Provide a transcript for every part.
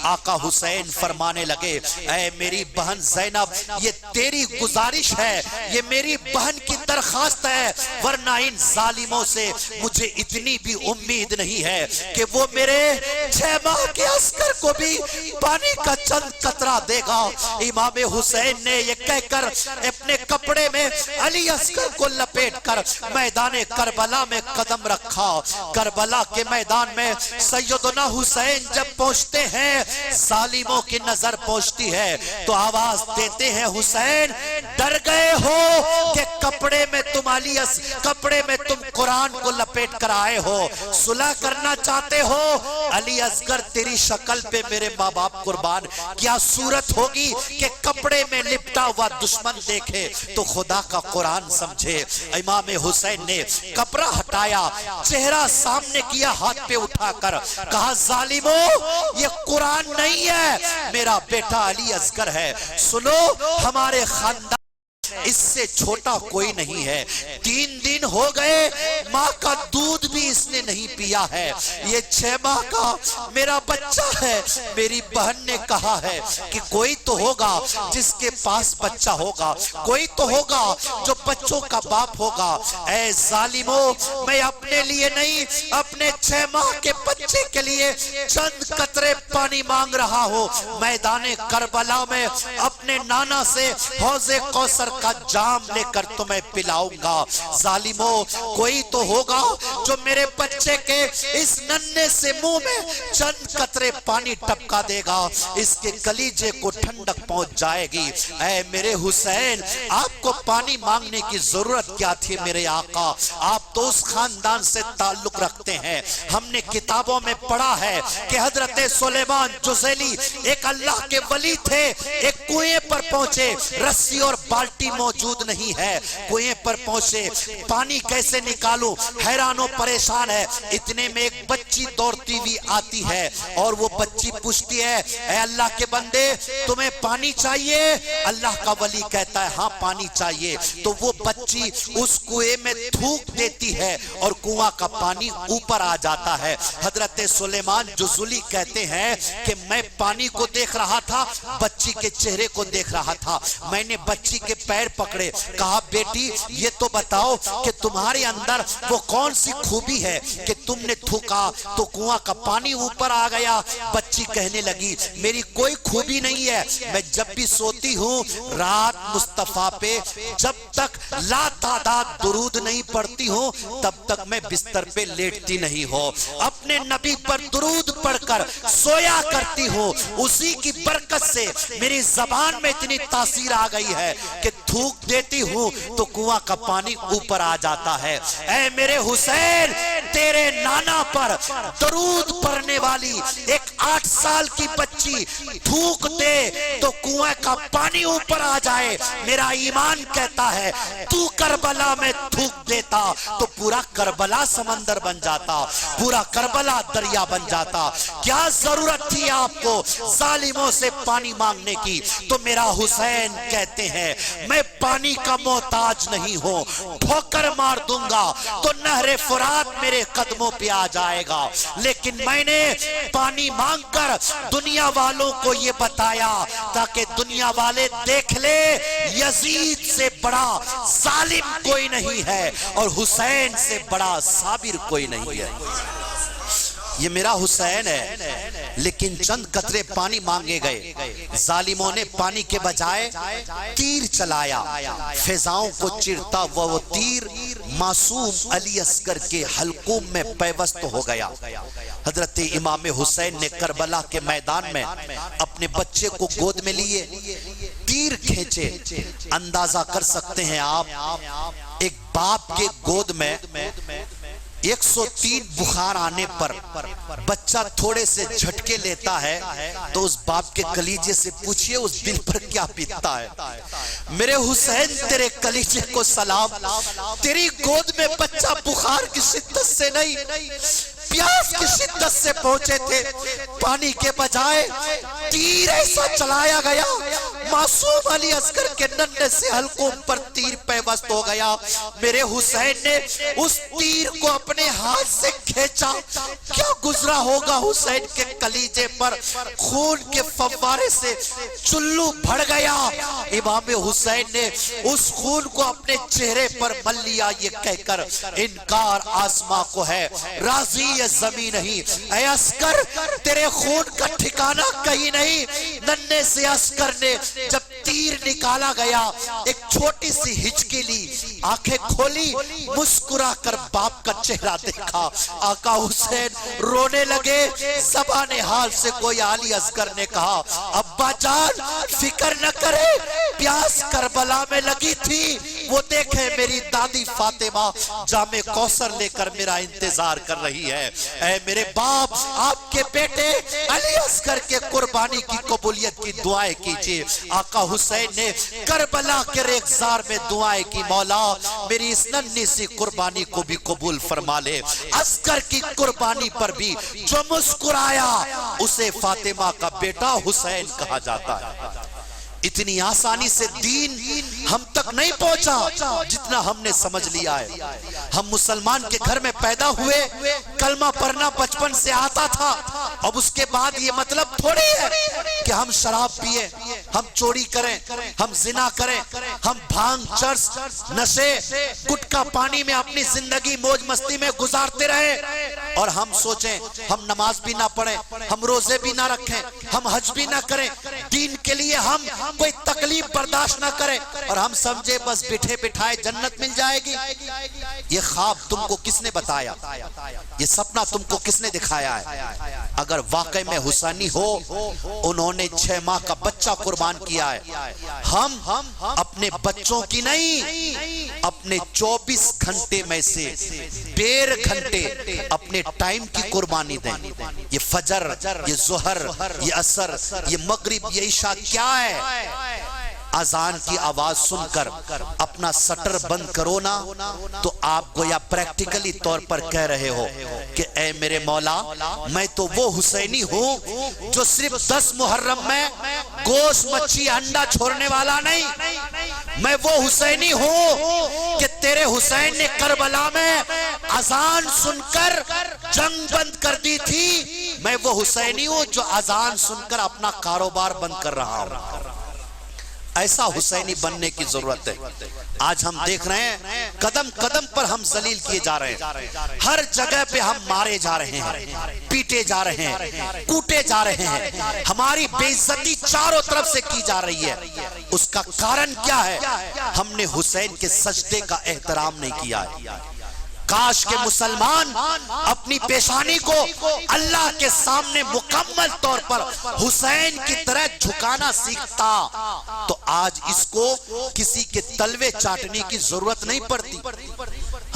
آقا حسین فرمانے لگے اے میری بہن زینب یہ تیری گزارش ہے, یہ میری بہن کی درخواست ہے, ورنہ ان ظالموں سے مجھے اتنی بھی امید نہیں ہے کہ وہ میرے 6 ماہ کے عسکر کو بھی پانی کا چند قطرہ دے گا. امام حسین نے یہ کہہ کر اپنے کپڑے میں علی اصغر کو لپیٹ کر میدان کربلا میں قدم رکھا. کربلا کے میدان میں سیدنا حسین جب پہنچتے ہیں ظالموں کی نظر پہنچتی ہے تو آواز دیتے ہیں حسین ڈر گئے ہو کہ کپڑے میں تم قرآن کو لپیٹ کر آئے ہو, صلح کرنا چاہتے ہو. علی اصغر تیری شکل پہ میرے ماں باپ قربان کیا صورت ہوگی کہ کپڑے میں لپٹا ہوا دشمن دیکھے تو خدا کا قرآن سمجھے. امام حسین نے کپڑا ہٹایا, چہرہ سامنے کیا, ہاتھ پہ اٹھا کر کہا ظالموں یہ قرآن نہیں ہے, میرا بیٹا علی اصغر ہے. سنو ہمارے خاندان اس سے چھوٹا کوئی نہیں ہے, 3 دن ہو گئے ماں کا دودھ بھی اس نے نہیں پیا ہے, یہ 6 ماہ کا میرا بچہ ہے. میری بہن نے کہا ہے کہ کوئی تو ہوگا جس کے پاس بچہ ہوگا, کوئی تو ہوگا جو بچوں کا باپ ہوگا. اے ظالموں میں اپنے لیے نہیں اپنے 6 ماہ کے بچے کے لیے چند قطرے پانی مانگ رہا ہوں. میدان کربلا میں اپنے نانا سے حوض کوثر کا جام لے کر تمہیں پلاؤں گا. ظالموں کوئی تو ہوگا جو میرے بچے کے اس ننھے سے منہ میں چند قطرے پانی ٹپکا دے گا, اس کے کلیجے کو ٹھنڈک پہنچ جائے گی. اے میرے حسین آپ کو پانی مانگنے کی ضرورت کیا تھی میرے آقا, آپ تو اس خاندان سے تعلق رکھتے ہیں. ہم نے کتابوں میں پڑھا ہے کہ حضرت سلیمان جوزیلی ایک اللہ کے ولی تھے, ایک کنویں پر پہنچے, رسی اور بالٹی موجود نہیں ہے, کنویں پر پہنچے, پانی کیسے نکالوں, حیران و پریشان ہے. اتنے میں ایک بچی دوڑتی ہوئی آتی ہے اور وہ بچی پوچھتی ہے اے اللہ کے بندے تمہیں پانی چاہیے؟ اللہ کا ولی کہتا ہے ہاں پانی چاہیے. تو وہ بچی اس کنویں میں تھوک دیتی ہے اور کنواں کا پانی اوپر آ جاتا ہے. حضرت سلیمان جوزیلی کہتے ہیں کہ میں پانی کو دیکھ رہا تھا, بچی کے چہرے کو دیکھ رہا تھا. میں نے بچی کے پیر پکڑے, کہا بیٹی یہ تو بتاؤ کہ تمہارے اندر وہ کون سی خوبی ہے کہ تم نے تھوکا تو کنواں کا پانی اوپر آ گیا. بچی کہنے لگی میری کوئی خوبی نہیں ہے, میں جب بھی سوتی ہوں رات مصطفیٰ پہ جب تک لا تعداد درود نہیں پڑھتی ہوں تب تک میں بستر پہ لیٹتی نہیں ہوں, اپنے نبی پر درود پڑھ کر سویا کرتی ہوں. اسی کی برکت سے میری زبان میں اتنی تاثیر آ گئی ہے کہ تھوک دیتی ہوں تو کنواں کا پانی اوپر آ جاتا ہے. اے میرے حسین تیرے نانا پر درود پڑھنے والی ایک 8 سال کی بچی تھوک دے تو کنویں کا پانی اوپر آ جائے, میرا ایمان کہتا ہے تو کربلا میں تھوک دیتا تو پورا کربلا سمندر بن جاتا, پورا کربلا دریا بن جاتا. کیا ضرورت تھی آپ کو ظالموں سے پانی مانگنے کی؟ تو میرا حسین کہتے ہیں میں پانی کا محتاج نہیں ہوں, ٹھوکر مار دوں گا تو نہر فرات میرے قدموں پہ آ جائے گا, لیکن میں نے پانی مانگ کر دنیا والوں کو یہ بتایا تاکہ دنیا والے دیکھ لے یزید سے بڑا ظالم کوئی نہیں ہے اور حسین سے بڑا صابر کوئی نہیں ہے. یہ میرا حسین ہے. لیکن چند قطرے پانی مانگے گئے, ظالموں نے پانی کے بجائے تیر چلایا, فضاؤں کو چرتا وہ تیر معصوم علی اصغر کے حلقوم میں پیوست ہو گیا. حضرت امام حسین نے کربلا کے میدان میں اپنے بچے کو گود میں لیے, تیر کھینچے. اندازہ کر سکتے ہیں آپ ایک باپ کے گود میں 103 بخار آنے پر بچہ تھوڑے سے جھٹکے لیتا ہے تو اس باپ کے کلیجے سے پوچھئے اس دل پر کیا بیتتا ہے. میرے حسین تیرے کلیجے کو سلام, تیری گود میں بچہ بخار کی شدت سے نہیں پیاس کی شدت سے پہنچے تھے, پانی کے بجائے تیر ایسا چلایا گیا معصوم علی اصغر کے ننھے سے حلقوں پر تیر پیوست ہو گیا. میرے حسین نے اس تیر کو اپنے ہاتھ سے کھینچا. کیا گزرا ہوگا حسین کے کلیجے پر, خون کے فوارے سے چلو بھڑ گیا. امام حسین نے اس خون کو اپنے چہرے پر مل لیا, یہ کہہ کر انکار آسماں کو ہے, راضی یہ زمین نہیں. اے عسکر تیرے خون کا ٹھکانہ کہیں نہیں. ننھے سے عسکر نے جب تیر نکالا گیا ایک چھوٹی سی ہچکی لی, آنکھیں کھولی, مسکرا کر باپ کا چہرہ دیکھا. آقا حسین رونے لگے. زبان حال سے کوئی علی اصغر نے کہا ابا جان فکر نہ کرے, پیاس کربلا میں لگی تھی, وہ دیکھیں میری دادی فاطمہ جام کوثر لے کر میرا انتظار کر رہی ہے. اے میرے باپ آپ کے بیٹے علی اصغر کے قربانی کی قبولیت کی دعائیں کیجئے. آقا حسین نے کربلا کے ریگزار میں دعائیں کی, مولا میری اس ننھی سی قربانی کو بھی قبول فرما لے. اصغر کی قربانی پر بھی جو مسکرایا اسے فاطمہ کا بیٹا حسین کہا جاتا ہے. اتنی آسانی سے دین ہم تک نہیں پہنچا جتنا ہم نے سمجھ لیا ہے. ہم مسلمان کے گھر میں پیدا ہوئے, کلمہ پڑھنا بچپن سے آتا تھا. اب اس کے بعد یہ مطلب تھوڑی ہے کہ ہم شراب پیئے, ہم چوری کریں, ہم زنا کریں, ہم بھانگ چرس نشے گٹکا پانی میں اپنی زندگی موج مستی میں گزارتے رہے اور ہم سوچیں ہم نماز بھی نہ پڑھیں, ہم روزے بھی نہ رکھیں, ہم حج بھی نہ کریں, دین کے لیے ہم کوئی تکلیف برداشت نہ کرے اور ہم سمجھے بس بٹھے بٹھائے جنت مل جائے گی. یہ خواب تم کو کس نے بتایا, یہ سپنا تم کو کس نے دکھایا ہے؟ اگر واقعی میں حسینی ہو, انہوں نے 6 ماہ کا بچہ قربان کیا ہے. ہم اپنے بچوں کی نہیں, اپنے 24 گھنٹے میں سے 13 گھنٹے اپنے ٹائم کی قربانی دیں. یہ فجر, یہ ظہر, یہ عصر, یہ مغرب, یہ عشاء کیا ہے؟ اذان کی آواز سن کر اپنا سٹر بند کرو نا تو آپ گویا پریکٹیکلی طور پر کہہ رہے ہو کہ اے میرے مولا میں تو وہ حسینی ہوں جو صرف 10 محرم میں گوشت مچھی انڈا چھوڑنے والا نہیں. میں وہ حسینی ہوں کہ تیرے حسین نے کربلا میں اذان سن کر جنگ بند کر دی تھی. میں وہ حسینی ہوں جو اذان سن کر اپنا کاروبار بند کر رہا ہوں. ایسا حسینی بننے کی ضرورت ہے. آج ہم دیکھ رہے ہیں قدم قدم پر ہم ذلیل کیے جا رہے ہیں, ہر جگہ پہ ہم مارے جا رہے ہیں, پیٹے جا رہے ہیں, کوٹے جا رہے ہیں, ہماری بے عزتی چاروں طرف سے کی جا رہی ہے. اس کا کارن کیا ہے؟ ہم نے حسین کے سجدے کا احترام نہیں کیا ہے. کاش کہ مسلمان اپنی پیشانی کو اللہ کے سامنے مکمل طور پر حسین کی طرح جھکانا سیکھتا تو آج اس کو کسی کے تلوے چاٹنے کی ضرورت نہیں پڑتی.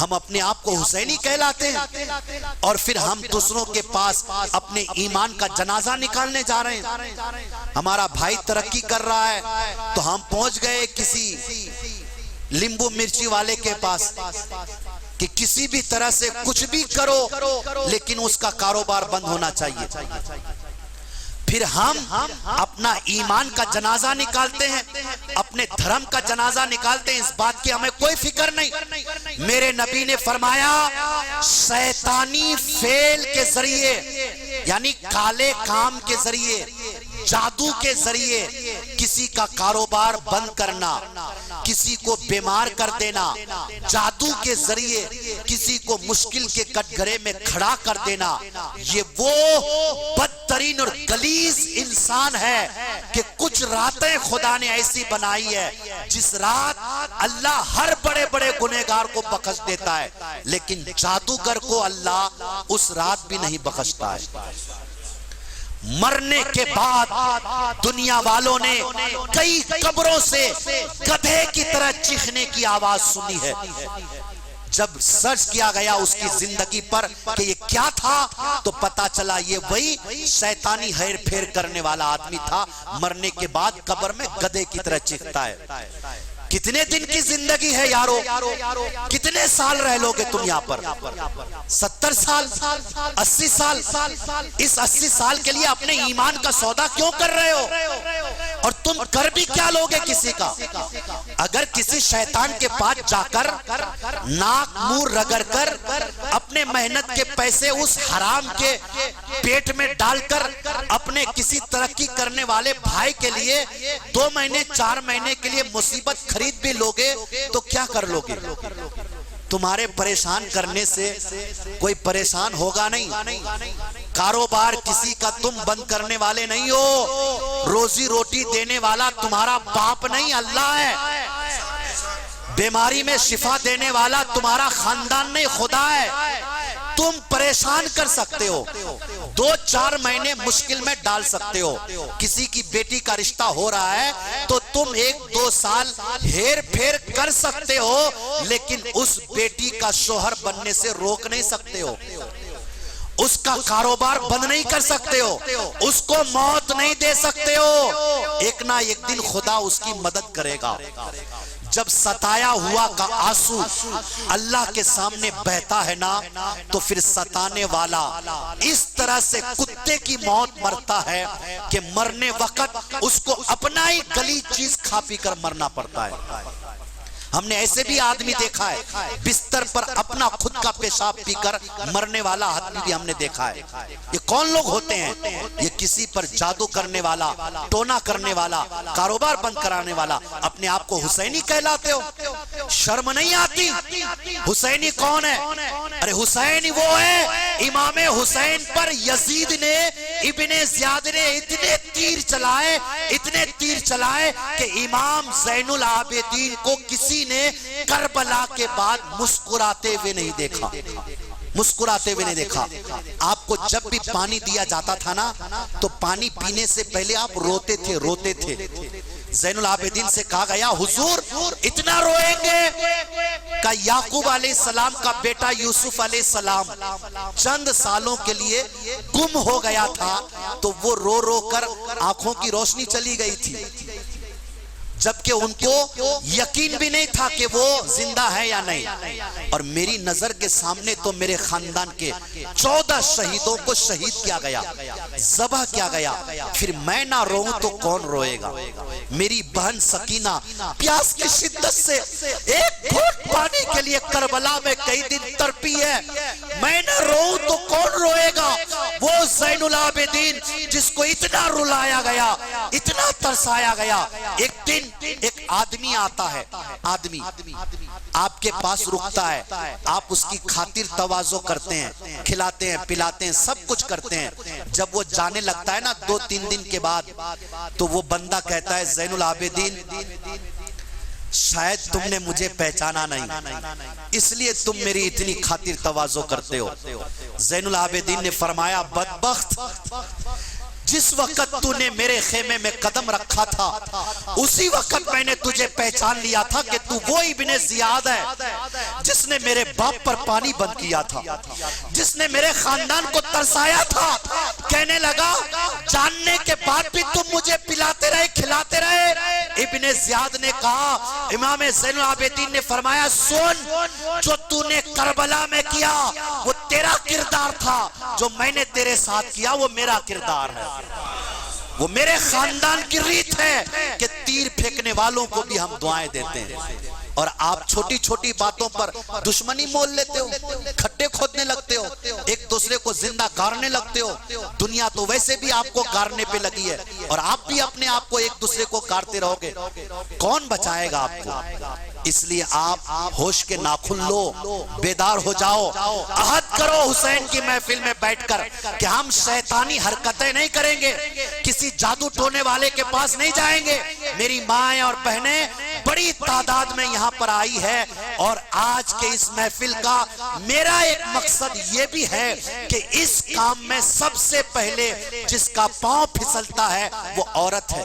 ہم اپنے آپ کو حسینی کہلاتے ہیں اور پھر ہم دوسروں کے پاس اپنے ایمان کا جنازہ نکالنے جا رہے ہیں. ہمارا بھائی ترقی کر رہا ہے تو ہم پہنچ گئے کسی لیمبو مرچی والے کے پاس کہ کسی بھی طرح سے کچھ بھی کرو لیکن اس کا کاروبار بند ہونا چاہیے. پھر ہم اپنا ایمان کا جنازہ نکالتے ہیں, اپنے دھرم کا جنازہ نکالتے ہیں, اس بات کی ہمیں کوئی فکر نہیں. میرے نبی نے فرمایا شیطانی فعل کے ذریعے یعنی کالے کام کے ذریعے, جادو کے ذریعے کسی کا کاروبار بند کرنا, کسی کو بیمار کر دینا, جادو کے ذریعے کسی کو مشکل کے کٹگرے میں کھڑا کر دینا, یہ وہ بدترین اور غلیظ انسان ہے کہ کچھ راتیں خدا نے ایسی بنائی ہے جس رات اللہ ہر بڑے بڑے گنہگار کو بخش دیتا ہے لیکن جادوگر کو اللہ اس رات بھی نہیں بخشتا ہے. مرنے کے بعد دنیا والوں نے کئی قبروں سے گدھے کی طرح چیخنے کی آواز سنی ہے. جب سرچ کیا گیا اس کی زندگی پر کہ یہ کیا تھا تو پتا چلا یہ وہی شیطانی ہیر پھیر کرنے والا آدمی تھا. مرنے کے بعد قبر میں گدھے کی طرح چیختا ہے. کتنے دن کی زندگی ہے یارو, کتنے سال رہ لو گے تم یہاں پر؟ 70 سال, 80 سال. اس 80 سال کے لیے اپنے ایمان کا سودا کیوں کر رہے ہو؟ اور تم کر بھی کیا لوگے کسی کا؟ اگر کسی شیطان کے پاس جا کر ناک منہ رگڑ کر اپنے محنت کے پیسے اس حرام کے پیٹ میں ڈال کر اپنے کسی ترقی کرنے والے بھائی کے لیے 2 مہینے 4 مہینے کے لیے مصیبت خرید بھی لوگے تو کیا کر لوگے؟ تمہارے پریشان کرنے سے کوئی پریشان ہوگا نہیں۔ کاروبار کسی کا تم بند کرنے والے نہیں ہو، روزی روٹی دینے والا تمہارا باپ نہیں، اللہ ہے۔ بیماری میں شفا دینے والا تمہارا خاندان نہیں، خدا ہے۔ تم پریشان کر سکتے ہو، 2-4 مہینے مشکل میں ڈال سکتے ہو۔ کسی کی بیٹی کا رشتہ ہو رہا ہے تو تم 1-2 سال ہیر پھیر کر سکتے ہو، لیکن اس بیٹی کا شوہر بننے سے روک نہیں سکتے ہو، اس کا کاروبار بند نہیں کر سکتے ہو، اس کو موت نہیں دے سکتے ہو۔ ایک نہ ایک دن خدا اس کی مدد کرے گا۔ جب ستایا ہوا کا آنسو اللہ کے سامنے بہتا ہے نا، تو پھر ستانے والا اس طرح سے کتے کی موت مرتا ہے کہ مرنے وقت اس کو اپنا ہی گلی چیز کھا پی کر مرنا پڑتا ہے۔ ہم نے ایسے بھی آدمی دیکھا ہے، بستر پر اپنا خود کا پیشاب پی کر مرنے والا آدمی بھی ہم نے دیکھا ہے۔ یہ کون لوگ ہوتے ہیں؟ یہ کسی پر جادو کرنے والا، ٹونا کرنے والا، کاروبار بند کرانے والا۔ اپنے آپ کو حسینی کہلاتے ہو، شرم نہیں آتی؟ حسینی کون ہے؟ ارے حسین وہ ہے، امام حسین پر یزید نے، ابن زیاد نے اتنے تیر چلائے کہ امام زین العابدین کو کسی نے کربلا کے بعد مسکراتے ہوئے نہیں دیکھا۔ آپ کو جب بھی پانی دیا جاتا تھا نا، تو پانی پینے سے پہلے آپ روتے تھے۔ زین العابدین سے کہا گیا حضور اتنا روئیں گے؟ کہ یعقوب علیہ السلام کا بیٹا یوسف علیہ السلام چند سالوں کے لیے گم ہو گیا تھا، تو وہ رو رو کر آنکھوں کی روشنی چلی گئی تھی، جبکہ ان کو یقین بھی نہیں تھا کہ وہ زندہ ہے یا نہیں۔ اور میری نظر کے سامنے تو میرے خاندان کے 14 شہیدوں کو شہید کیا گیا، ذبح کیا گیا۔ پھر میں نہ روؤں تو کون روئے گا؟ میری بہن سکینہ پیاس کی شدت سے ایک گھونٹ پانی کے لیے کربلا میں کئی دن تڑپی ہے، میں نہ روؤں تو کون روئے گا؟ وہ زین العابدین جس کو اتنا رلایا گیا، اتنا ترسایا گیا۔ ایک دن ایک آدمی آتا ہے، آدمی آپ کے پاس رکتا ہے، آپ اس کی خاطر تواضع کرتے ہیں، کھلاتے ہیں، پلاتے ہیں، سب کچھ کرتے ہیں۔ جب وہ جانے لگتا ہے نا 2-3 دن کے بعد، تو وہ بندہ کہتا ہے زین العابدین شاید تم نے مجھے پہچانا نہیں، اس لیے تم میری اتنی خاطر تواضع کرتے ہو۔ زین العابدین نے فرمایا بدبخت، جس وقت تو نے میرے خیمے میں قدم رکھا تھا اسی وقت میں نے تجھے پہچان لیا تھا کہ تو وہ ابن زیاد ہے جس نے میرے باپ پر پانی بند کیا تھا، جس نے میرے خاندان کو ترسایا تھا۔ کہنے لگا جاننے کے بعد بھی تم مجھے پلاتے رہے، کھلاتے رہے۔ ابن زیاد نے کہا، امام زین العابدین نے فرمایا سن، جو تو نے کربلا میں کیا وہ تیرا کردار تھا، جو میں نے تیرے ساتھ کیا وہ میرا کردار ہے، وہ میرے خاندان کی ریت ہے کہ تیر پھینکنے والوں کو بھی ہم دعائیں دیتے ہیں۔ اور آپ چھوٹی چھوٹی باتوں پر دشمنی مول لیتے ہو، کھڈے کھودنے لگتے ہو، ایک دوسرے کو زندہ گارنے لگتے ہو۔ دنیا تو ویسے بھی آپ کو گارنے پہ لگی ہے، اور آپ بھی اپنے آپ کو ایک دوسرے کو گارتے رہو گے، کون بچائے گا آپ کو؟ اس لیے آپ ہوش کے ناخن لو، بیدار ہو جاؤ، عہد کرو حسین کی محفل میں بیٹھ کر کہ ہم شیطانی حرکتیں نہیں کریں گے، کسی جادو ٹونے والے کے پاس نہیں جائیں گے۔ میری مائیں اور بہنیں بڑی تعداد میں یہاں پر آئی ہے، اور آج کے اس محفل کا میرا ایک مقصد یہ بھی ہے کہ اس کام میں سب سے پہلے جس کا پاؤں پھسلتا ہے وہ عورت ہے۔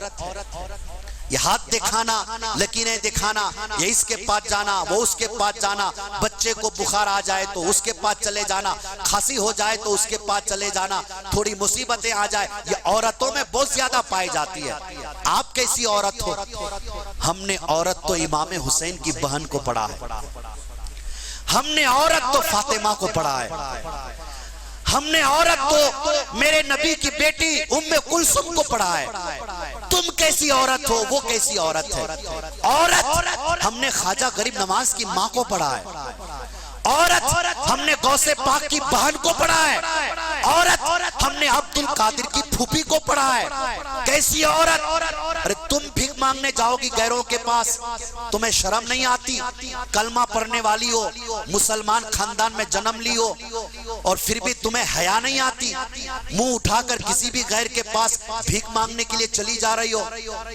یہ ہاتھ دکھانا، لکیریں دکھانا، یہ اس کے پاس جانا، وہ اس کے پاس جانا، بچے کو بخار آ جائے تو اس کے پاس چلے جانا، کھانسی ہو جائے تو اس کے پاس چلے جانا، تھوڑی مصیبتیں آ جائے، یہ عورتوں میں بہت زیادہ پائی جاتی ہے۔ آپ کیسی عورت ہو؟ ہم نے عورت تو امام حسین کی بہن کو پڑھا ہے، ہم نے عورت تو فاطمہ کو پڑھا ہے، ہم نے عورت تو میرے نبی کی بیٹی ام کلثوم کو پڑھا ہے۔ تو تم کیسی عورت ہو، وہ کیسی عورت ہے۔ عورت ہم نے خواجہ غریب نواز کی ماں کو پڑھا ہے، عورت ہم نے غوث پاک کی بہن کو پڑھا ہے، عورت ہم نے عبد القادر کی پھوپھی کو پڑھا ہے۔ کیسی عورت؟ ارے تم بھیک مانگنے جاؤ گی غیروں کے پاس، تمہیں شرم نہیں آتی؟ کلمہ پڑھنے والی ہو، مسلمان خاندان میں جنم لی ہو، اور پھر بھی تمہیں حیا نہیں آتی؟ منہ اٹھا کر کسی بھی غیر کے پاس بھیک مانگنے کے لیے چلی جا رہی ہو۔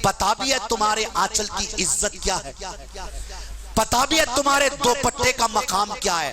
پتا بھی ہے تمہارے آنچل کی عزت کیا ہے، پتا بھی ہے تمہارے دوپٹے کا مقام کیا ہے۔